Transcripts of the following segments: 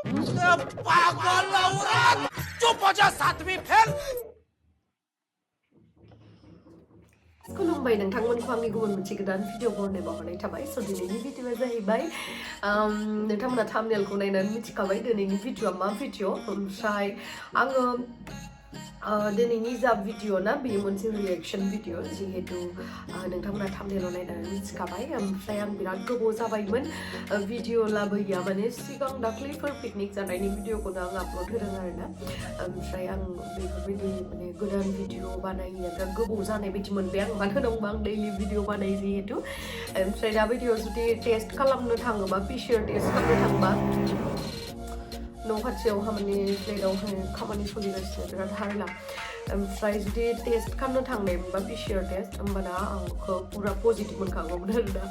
पागल औरत चुप हो जा सातवीं फेल खुलुमबाय नोंथांमोनखौ आंनि गुबुन मोनसे गोदान भिडिअ बरनायबावहरनाय थाबाय स' दिनैनि भिडिअआ जाहैबाय नोंथांमोना थाम्बनेलखौ नायनानै मिथिखाबाय दिनैनि भिडिअआ मा भिडिअ ओमफ्राय आङो दिनैनि जा भिडिअ ना बेयो मोनसे रिएक्सन भिडिअ जिहेतु नोंथांमोना थाम्बनेलाव नायनानै मिथिखाबाय ओमफ्राय आं बिराद गोबाव जाबायमोन भिडिअ लाबोया माने सिगां दाख्लैफोर पिकनिक जानायनि भिडिअखौनो आं आपल'ड होदों आरोना ओमफ्राय आं बेफोरबायदि माने गोदान भिडिअ बानायनाया बिराद गोबाव जानाय बायदि मोनबाय आं मानो होनोबा आं दैलि भिडिअ बानायो जिहेतु ओमफ्राय दा भिडिअ जुदि टेस्ट खालामनो थाङोबा पिसिआर टेस्ट खालामनो थाङोबा न' खाथियावहा माने फ्लेटआवहाय खामानि सोलिगासिनो बिराद हारला ओमफ्राय जुदि टेस्ट खालामनो थांनाय मोनबा पिसिआर टेस्ट होमबाना आंखौ पुरा पजिटिभ मोनखागौमोन आरोना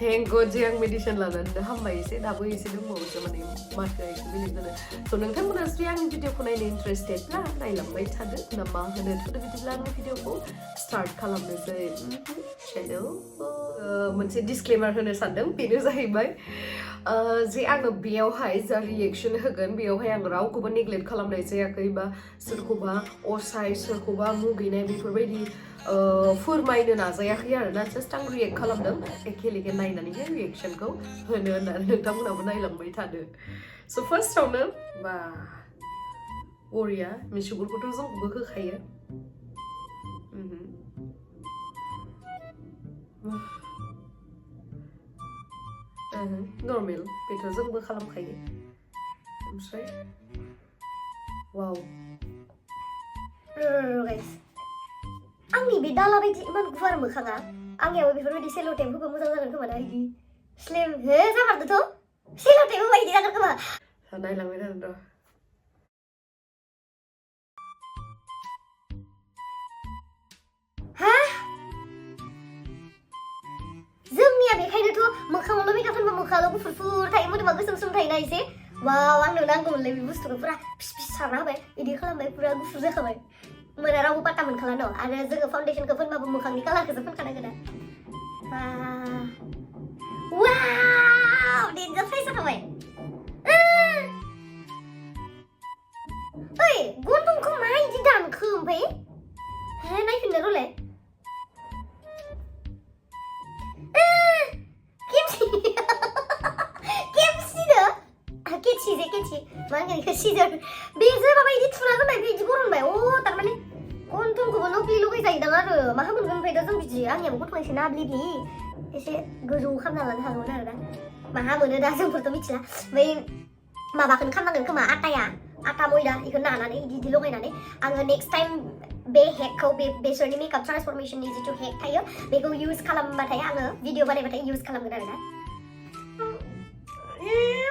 थेंक गड जे आं मेडिसिन लानानै हामबाय एसे दाबो एसे दंबावोसो माने माथोआ एसे बेलेग जानो स' नोंथांमोना जुदि आंनि भिडिअखौ नायनो इन्टारेस्टेडब्ला नायलांबाय थादो ना मा होनो थ'दो बिदिब्ला आंनि भिडिअखौ स्टार्ट खालामनोसै चेनेल मोनसे डिसक्लेमार होनो सानदों बेनो जाहैबाय जे आङो बेयावहाय जा रिएक्सन होगोन बेयावहाय आं रावखौबो नेग्लेक्ट खालामनाय जायाखै बा सोरखौबा असाय सोरखौबा मुगैनाय बेफोरबायदि फोरमायनो नाजायाखै आरोना जास्ट आं रिएक्ट खालामदों एखे लेखे नायनानैहाय रिएक्सनखौ होनो होननानै नोंथांमोनाबो नायलांबाय थादो स' फार्स्टआवनो बा बरिया मिसुगुरखौथ' जोंखौबो होखायो नर्मेल बेथ' जोंबो खालामखायो ओमफ्राय वाव गाइस आंनि बे दाला बायदि इमान गुवार मोखाङा आंनियाबो बेफोरबायदि सेल' टेप होबा मोजां जागोन खोमा ना इदि स्लिम हे जामारदोथ' सेल' टेप होबा इदि जागोन खोमा नायलांबाय थादों र' हा जोंनिया बेखायनोथ' मोखाङावल' मेकआप फोनबा मोखाङाल' गुफुर फुर थायो मोदोमा गोसोम सोम थायोना एसे वाव आंनो नांगौमोनलै बे बुस्थुखौ पुरा फिस फिस सारना होबाय इदि खालामबाय पुरा गुफुर जाखाबाय मोना रावबो पात्ता मोनखाला न' आरो जोङो फाउन्डेसनखौ फोनबाबो मोखांनि कालारखौसो फोनखानांगोन ना वाव डेन्जार साइज जाखाबाय ओइ गन्थंखौ मा इदि दानखो ओमफ्राय हे नायफिननो र'लाय केटसि मा होनगोन बेखौ सिजार बेजों माबा इदि थुना दोनबाय ओमफ्राय इदि गरमबाय थारमाने गन्थंखौबो नकलि लगायजायोदां आरो माहा मोनगोन ओमफ्राय दा जों बिदि आंनियाबो गन्थं एसे नाब्लिब्लि एसे गोजौ खालामना लानो हागौमोन आरो दा माहा मोनो दा जोंफोरथ' मिथिला ओमफ्राय माबाखौनो खालामनांगोन खोमा आटा मैदा बेखौ नानानै इदि लगायनानै आङो नेक्स्ट टाइम बे हेकखौ बेसरनि मेकआप ट्रान्सफरमेशननि जिथु हेक थायो बेखौ इउज खालामबाथाय आङो भिडिअ बानायबाथाय इउज खालामगोन आरोना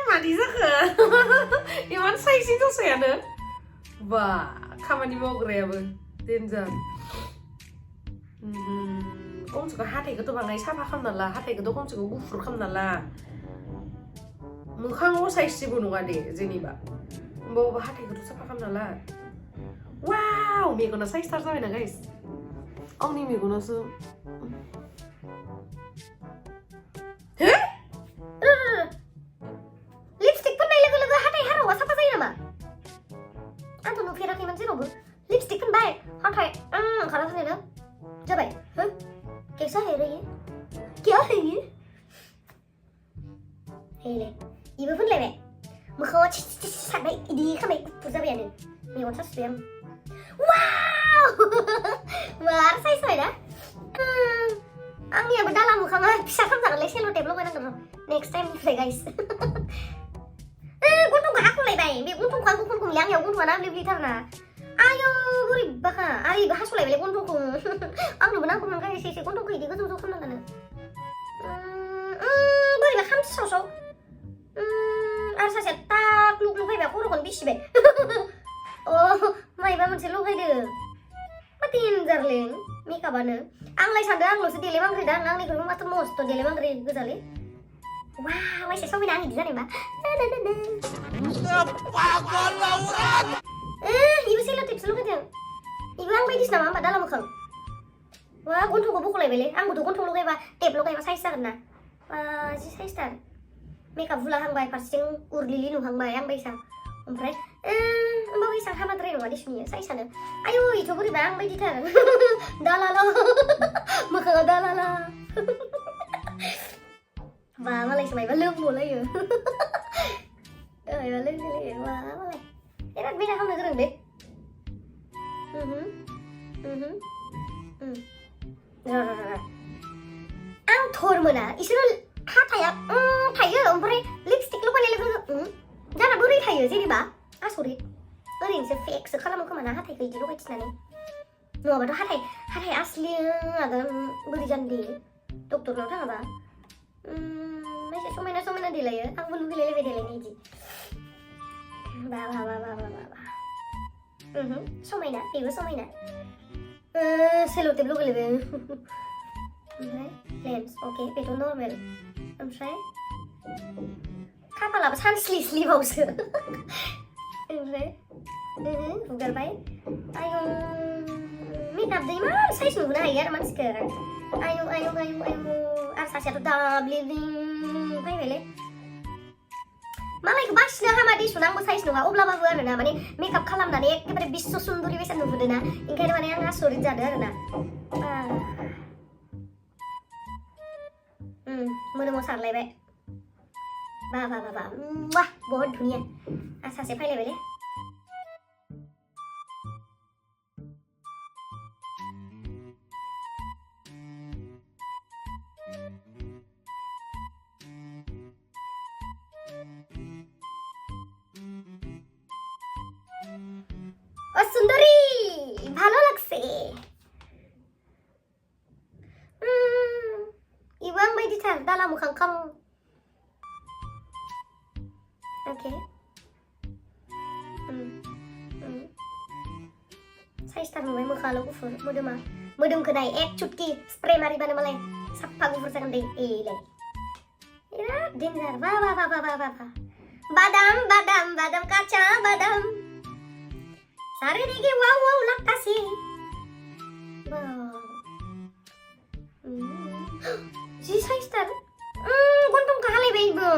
मादि जाखो इमान साइजि दसेयानो बा खामानि मावग्रायाबो डेन्जार खमसेखम हाथाइखौथ' बाङाय साफा खालामना ला हाथाइखौथ' खमसेखम गुफुर खालामना ला मोखाङाव साइज जेबो नङा दे जेनेबा होमबाबो हाथाइखौथ' साफा खालामना ला वाव मेगना साइजथार जाबायना गाइस आंनि मेगनासो नुफेराखैमोन जेरावबो लिपस्टिक फोनबाय हाथाय ओंखारा फैनो जाबाय हो कैसा है रे ये क्या है ये हेले इबो फोनलायबाय मोखाङाव सारबाय इदि खालामबाय गुफुर जाबायानो मेगन सासुबाय आं वाव मार साइज जाबाय ना आंनियाबो दाला मोखाङा फिसा खालामजागोनलै सेल' टेप लगायनांगोन र' नेक्स्ट टाइमनिफ्राय गाइस गन्थंखौ हाख'लायबाय बे गन्थंखौ आं गुफुर गुमले आंनियाव गन्थंआ नाब्लिब्लिथारना आयौ बोरैबाखा आरो हास'लायबाय गन्थंखौ आंनोबो नांगौमोन गाइस एसे गन्थंखौ इदि गोजौ गोजौ खालामनांगोन बोरैबा खामसावसाव आरो सासेया टाक लुक लुगायबाय खर'खौनो बिसिबाय मायबा मोनसे लगायदो मा डेन्जारलै मेकआपानो आंलाय सानदों आंल'सो देलायमांग्रिदां आंनिख्रुइबो माथो मस्थ' देलायमांग्रि गोजालै वाव ऐसे समायना आं इदि जानायबा पागल औरत इबो सेल' टेपसो लगायदों इबो आं बायदिसो नामा होमबा दाला मोखां वा गन्थंखौ बख'लायबायलै आंबोथ' गन्थं लगायबा टेप लगायबा साइज जागोन ना जि साइजथार मेकअप हुलाहांबाय फारसेथिं उरलिलि नुहांबाय आं बायसा ओमफ्राय होमबा बायसा हामाद्राय नङा दिसुनिया साइसानो आयु इथ' बोरैबा आं बायदिथार दालाला मोखाङा दालाला बा मालायसो मायबा लोंबावलायो मायबा लोंलायो बा मालाय बिराद बेना खालामनो गोरों दे आं थर मोना इसोरो हाथाया थायो ओमफ्राय लिपस्टिक लगायनाय लोगो जाना बोरै थायो जेनेबा आसरित ओरैनोसो फेकसो खालामो खोमा ना हाथाइखौ इदि लगायथिनानै नङाबाथ' हाथाइ असलि आदा बोरै जानो दे डक्टरनाव थाङाबा एसे समायना देलायो आंबो लुगैलायलायबाय देलायनो इदि बा समायना बेबो समायना सेलोटेप लगायलायबाय ओमफ्राय लेन्स अके बेथ' नर्मेल ओमफ्राय खाफालाबो सानस्लिबावसो ओमफ्राय हुगारबाय आयौ मेकआप दै मा साइज नुहोनो हायो आरो मानसिखौ आयौ आरो सासेयाथ' दाब्लिब्लिं फैबायलै मालायखौ बासिनो हामा दिसुन आंबो साइज नङा अब्लाबाबो आरोना माने मेकआप खालामनानै एखेबारे बिश्व सुन्दरि बायसा नुहोदोना ओंखायनो माने आं आसरित जादों आरोना मोदोमाव सारलायबाय बा बहुत धुनिया आरो सासे फैलायबायलै সুন্দরী ভালো লাগছে ইবাং বাयदिथार दाला मोखां खाम ओके साइजथार नुबाय मोखाङाल' गुफुर मोदोमखौ नाय एक चुटकी स्प्रे मारिबानो मालाय साफा गुफुर जागोन दे एलाय बिराद डेन्जार बा बादाम काचा बादाम सारे देखिए वाव लगता सी जी साइजथार गन्थं हालायबायबो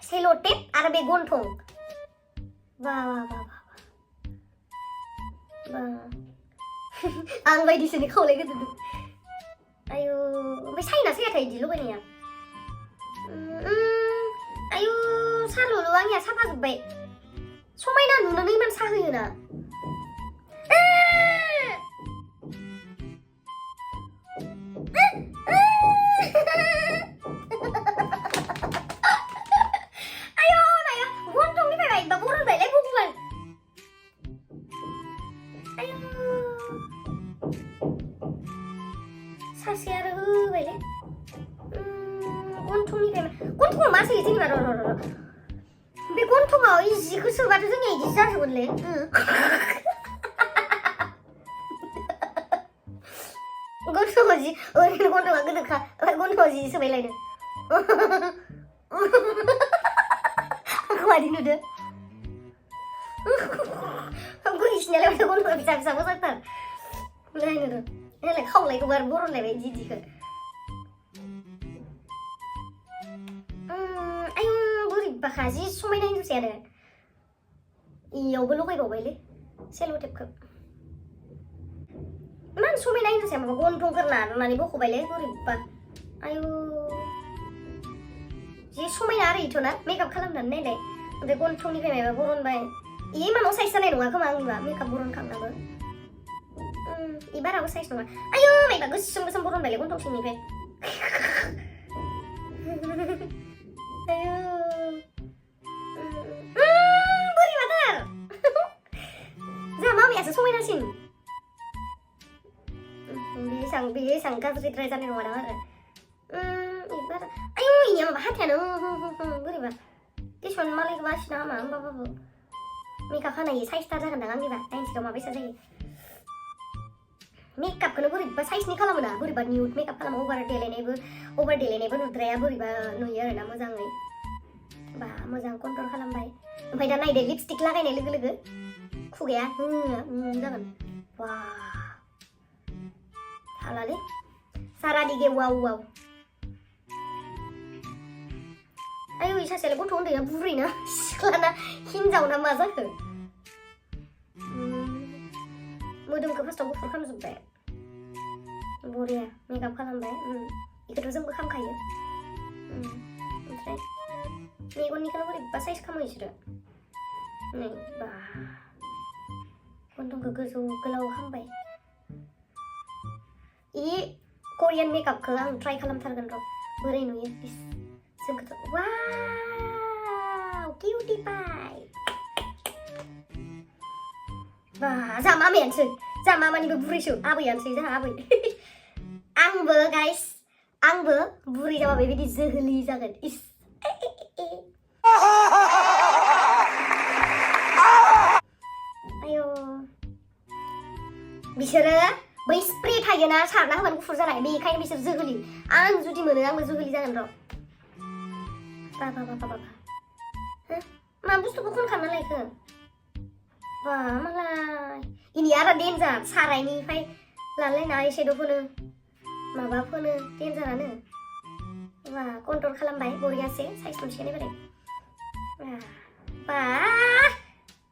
सेलो टेप आरो बे गन्थं बा आं बायदिसोनि खावलाय गोदोदों आयु ओमफ्राय साइना सायाथाय इदि लगायनाया आयु सालुल' आंनिया साफा जोब्बाय समायना नुनानै इमान साहोयोना आयौ नाया गन्थंनिफ्राय बायबा बरनबायलाय भगबान आयौ सासे आरो होबायलै गन्थंआव मा सोयो जेनेबा र' बे गन्थंआव जिखौ सोबाथ' जोंनिया इदि जाजोबगोनलै गन्थंआव जि ओरैनो गन्थंआ गोदोखा ओमफ्राय गन्थंआव जि सोबायलायनो आंखौ मादि नुदो आंखौ इसिनियालाय गन्थंआ फिसा मोजांथार नायनो र' नायलाय खावलायखौबो आरो बरनलायबाय जिखौ बोरैबाखा जि समायना हिनजावसै आरो इयावबो लगायबावबायलै सेल'टेपखौ इमान समायना हिनजावसै माबा गन्थंफोर नारनानै बख'बायलै बोरैबा आयु जि समायना आरो इथ'ना मेकआप खालामनानै नायलाय ओमफ्राय गन्थंनिफ्राय माबा बरनबाय इ इमानाव साइज जानाय नङा खोमा आंनिबा मेकआप बरनखांनाबो इ बाराबो साइज नङा आयु मायबा गोसोम बरनबायलै गन्थं सिंनिफ्राय बोरैबाथार जोंहा मामियासो समायनासिन बेसां गाज्रिद्राय जानाय नङा दां आरो आयु इनिया माबा हाथायानो बोरैबा किसुमान मालायखौ बासिनो हामा होमबाबो मेकआप खानाय साइजथार जागोनदां आंनिबा नाइनटियाव माबायसा जायो मेकआपखौनो बोरैबा साइजनि खालामोना बोरैबा निउड मेकआप खालामो अभार देलायनायबो नुद्राया बोरैबा नुयो आरोना मोजाङै बा मोजां कन्ट्रल खालामबाय ओमफ्राय दा नायदो लिपस्टिक लागायनाय लोगो लोगो खुगाया जागोन वा हालालै सारा दिगे वाव आयु सासेलाय गथ' उन्दैया बुरैना सिख्लाना हिनजावना मा जाखो मोदोमखौ फार्स्टआव गुफुर खालामजोब्बाय बरिया मेकआप खालामबाय बेखौथ' जोंबो खालामखायो ओमफ्राय मेगननिखौनो बोरैबा साइज खालामो बिसोरो नै बा गन्थंखौ गोजौ गोलाव खालामबाय कोरियान मेकआपखौ आं ट्राइ खालामथारगोन र' बोरै नुयो जोंखौथ' वाव किउटी पाइ बा जा मामायानोसै जा मामानिबो बुरैसो आबैयानोसै जा आबै आंबो गाइस आंबो बुरै जाबा बेबायदि जोहोलि जागोन इस आयौ बिसोरो बै स्प्रे थायोना सारना होबानो गुफुर जानाय बेखायनो बिसोर जोहोलि आं जुदि मोनो आंबो जोहोलि जागोन र' बा मा बुस्थुखौ खनखाना लायखो बा मालाय इनि आरो डेन्जार सारायनिफ्राय लालायना एसेद' फोनो माबा फोनो डेन्जारानो बा कन्ट्रल खालामबाय बरियासे साइज मोनसेयानो बोरै बा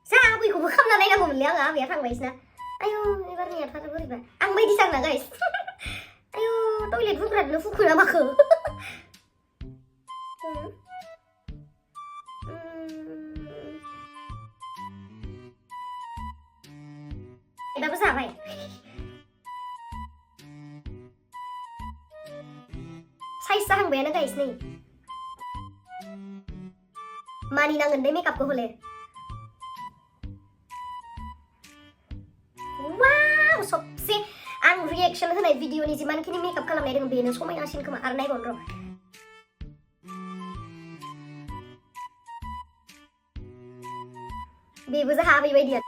जा आबैखौबो खालामना नायनांगौमोनलै आङो आबैया थांबायसोना आयौ एबारनिया थार बोरैबा आं बायदि जागोना गाइस आयौ टयलेट फुग्रानो फुखो ना माखो दाबो जाबाय साइज जाहांबायानो गाइस नै मानिनांगोन दे मेकआपखौ हले वाव सबसे आं रिएक्शन होनाय भिडिअनि जिमानखिनि मेकआप खालामनाय दङ बेनो समायनासिन खोमा आरो नायबावनो र' बेबो जाहा बेबायदिया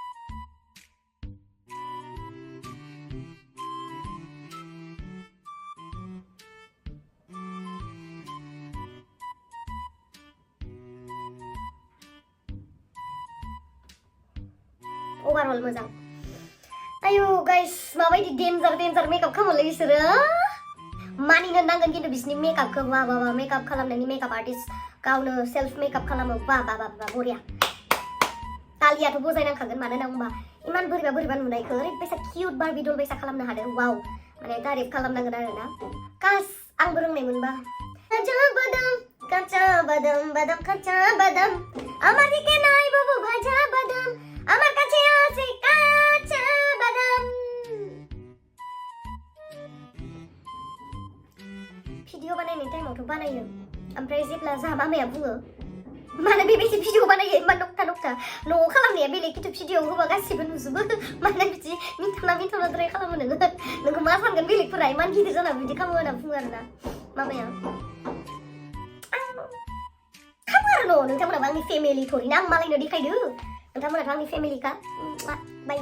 ओभारअल मोजां आयु गाइस माबायदि डेन्जार मेकआप खालामोलै बिसोरो मानिनो नांगोन खिन्थु बिसोरनि मेकआपखौ बा मेकआप खालामनायनि मेकआप आर्टिस्ट गावनो सेल्फ मेकआप खालामो बा बरिया तालियाथ' बजायनांखागोन मानो होनना बुंबा इमान बोरैबा नुनायखौ ओरैबायसा किउट बारबि डल बायसा खालामनो हादों वाव माने तारिफ खालामनांगोन आरोना कास आंबो रोंनाय मोनबा काचा बादाम আমার দিকে নাই বাবু ভাজা বাদাম আমার কাছে আছে কাঁচা বাদাম भिडिअ बानायनाय टाइमावथ' बानायो ओमफ्राय जेब्ला जा मामाया बुङो माने बेबायदि भिडिअ बानायो इमान नक्टा न'आव खालामनाया बेलेग खिन्थु भिडिअ होबा गासिबो नुजोबो माने बिदि मिन्थावनाद्राय खालामो नोंखौ मा सानगोन बेलेगफोरा इमान गिदिर जाना बिदि खालामो होनना बुङो आरोना मामाया नोंथांमोनाबो आंनि फेमिलि थ'रि ना आं मालायनो देखायदो नोंथांमोनाथ' आंनि फेमिलिखा बाय